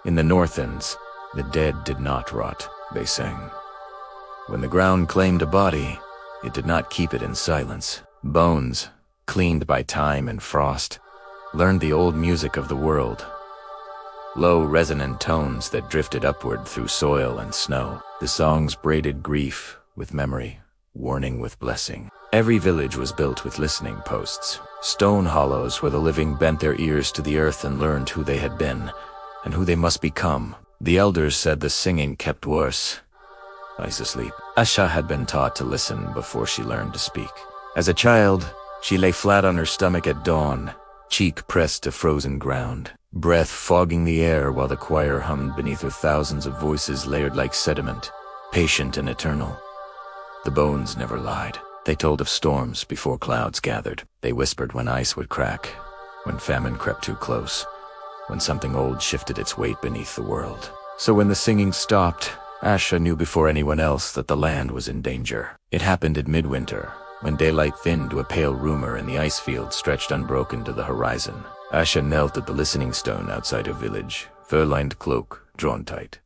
In the Northlands, the dead did not rot, they sang. When the ground claimed a body, it did not keep it in silence. Bones, cleaned by time and frost, learned the old music of the world. Low, resonant tones that drifted upward through soil and snow. The songs braided grief with memory, warning with blessing. Every village was built with listening posts, stone hollows where the living bent their ears to the earth and learned who they had been and who they must become. The elders said the singing kept worse. Ice asleep. Asha had been taught to listen before she learned to speak. As a child, she lay flat on her stomach at dawn, cheek pressed to frozen ground, breath fogging the air while the choir hummed beneath her thousands of voices layered like sediment, patient and eternal. The bones never lied. They told of storms before clouds gathered. They whispered when ice would crack, when famine crept too close, when something old shifted its weight beneath the world. So when the singing stopped, Asha knew before anyone else that the land was in danger. It happened in midwinter, when daylight thinned to a pale rumor and the ice field stretched unbroken to the horizon. Asha knelt at the listening stone outside her village, fur-lined cloak drawn tight,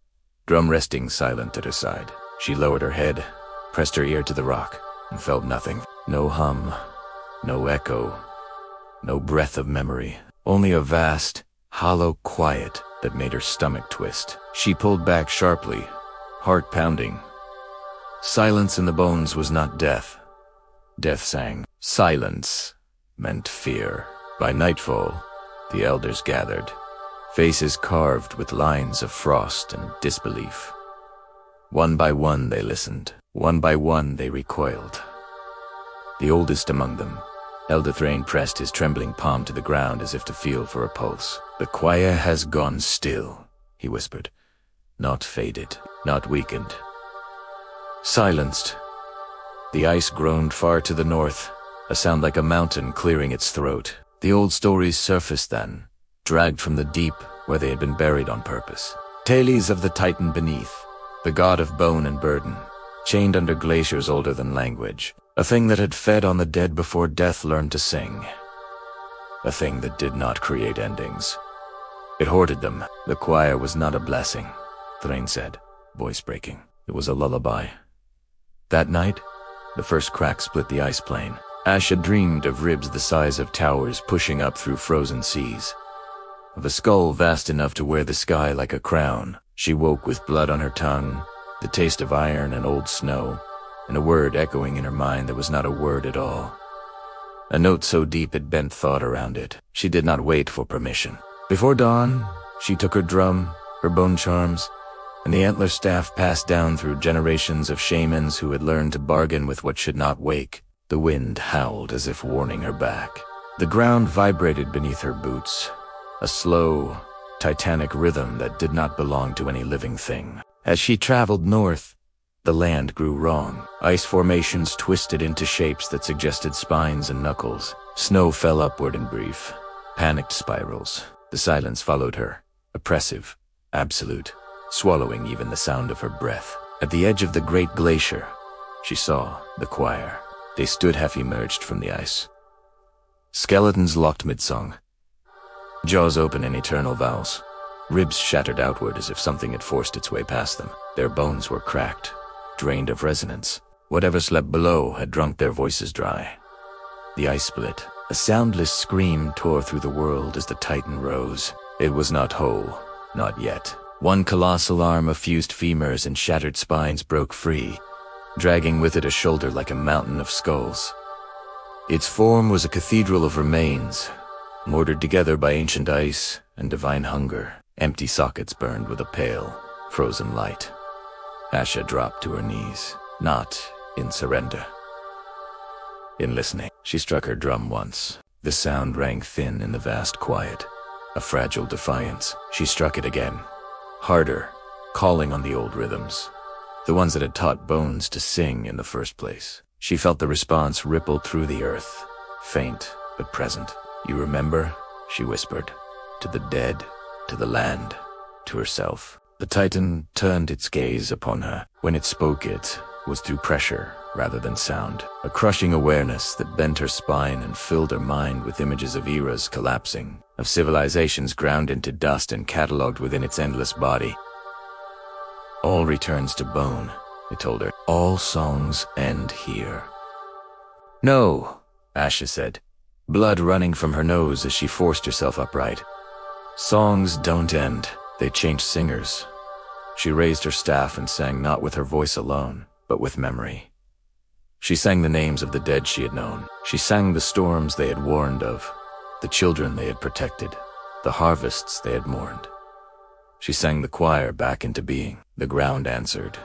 drum resting silent at her side. She lowered her head, pressed her ear to the rock, and felt nothing. No hum, no echo, no breath of memory, only a vast, hollow quiet that made her stomach twist. She pulled back sharply, heart pounding. Silence in the bones was not death. Death sang. Silence meant fear. By nightfall, the elders gathered, faces carved with lines of frost and disbelief. One by one they listened. One by one they recoiled. The oldest among them, Elder Thrain, pressed his trembling palm to the ground as if to feel for a pulse. "The choir has gone still," he whispered. "Not faded, not weakened. Silenced." The ice groaned far to the north, a sound like a mountain clearing its throat. The old stories surfaced then, dragged from the deep where they had been buried on purpose. Tales of the Titan beneath, the god of bone and burden, chained under glaciers older than language, a thing that had fed on the dead before death learned to sing, a thing that did not create endings. It hoarded them. The choir was not a blessing, Thrain said, voice breaking. It was a lullaby. That night, the first crack split the ice plain. Asha dreamed of ribs the size of towers pushing up through frozen seas, of a skull vast enough to wear the sky like a crown. She woke with blood on her tongue, the taste of iron and old snow, and a word echoing in her mind that was not a word at all. A note so deep it bent thought around it. She did not wait for permission. Before dawn, she took her drum, her bone charms, and the antler staff passed down through generations of shamans who had learned to bargain with what should not wake. The wind howled as if warning her back. The ground vibrated beneath her boots, a slow, titanic rhythm that did not belong to any living thing. As she traveled north, the land grew wrong. Ice formations twisted into shapes that suggested spines and knuckles. Snow fell upward in brief, panicked spirals. The silence followed her, oppressive, absolute, swallowing even the sound of her breath. At the edge of the great glacier, she saw the choir. They stood half-emerged from the ice. Skeletons locked mid-song, jaws open in eternal vows, ribs shattered outward as if something had forced its way past them. Their bones were cracked, drained of resonance. Whatever slept below had drunk their voices dry. The ice split. A soundless scream tore through the world as the Titan rose. It was not whole, not yet. One colossal arm of fused femurs and shattered spines broke free, dragging with it a shoulder like a mountain of skulls. Its form was a cathedral of remains, mortared together by ancient ice and divine hunger. Empty sockets burned with a pale, frozen light. Asha dropped to her knees, not in surrender, in listening. She struck her drum once. The sound rang thin in the vast quiet, a fragile defiance. She struck it again, harder, calling on the old rhythms, the ones that had taught bones to sing in the first place. She felt the response ripple through the earth, faint but present. "You remember?" she whispered, to the dead, to the land, to herself. The Titan turned its gaze upon her. When it spoke, it was through pressure rather than sound. A crushing awareness that bent her spine and filled her mind with images of eras collapsing, of civilizations ground into dust and catalogued within its endless body. All returns to bone, it told her. All songs end here. No, Asha said, blood running from her nose as she forced herself upright. Songs don't end, they change singers. She raised her staff and sang not with her voice alone, but with memory. She sang the names of the dead she had known. She sang the storms they had warned of, the children they had protected, the harvests they had mourned. She sang the choir back into being. The ground answered.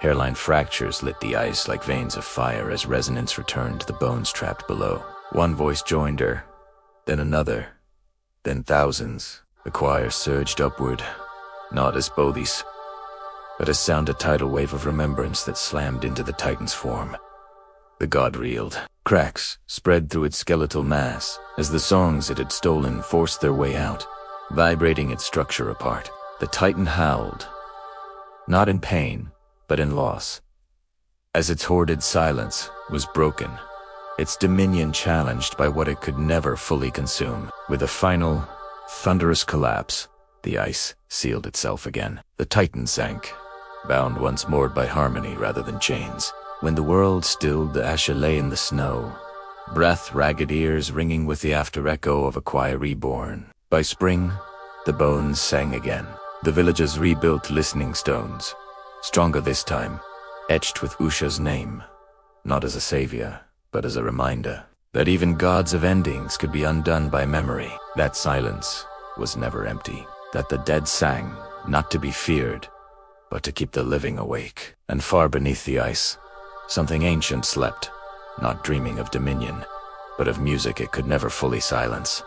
Hairline fractures lit the ice like veins of fire as resonance returned to the bones trapped below. One voice joined her, then another, then thousands. The choir surged upward, not as Bodhis, but as sound a tidal wave of remembrance that slammed into the Titan's form. The god reeled. Cracks spread through its skeletal mass as the songs it had stolen forced their way out, vibrating its structure apart. The Titan howled, not in pain, but in loss, as its hoarded silence was broken, its dominion challenged by what it could never fully consume. With a final, thunderous collapse, the ice sealed itself again. The Titan sank, bound once more by harmony rather than chains. When the world stilled, Asha lay in the snow, breath ragged ears ringing with the after-echo of a choir reborn. By spring, the bones sang again. The villagers rebuilt listening stones, stronger this time, etched with Usha's name, not as a savior, but as a reminder that even gods of endings could be undone by memory. That silence was never empty, that the dead sang, not to be feared, but to keep the living awake. And far beneath the ice, something ancient slept, not dreaming of dominion, but of music it could never fully silence.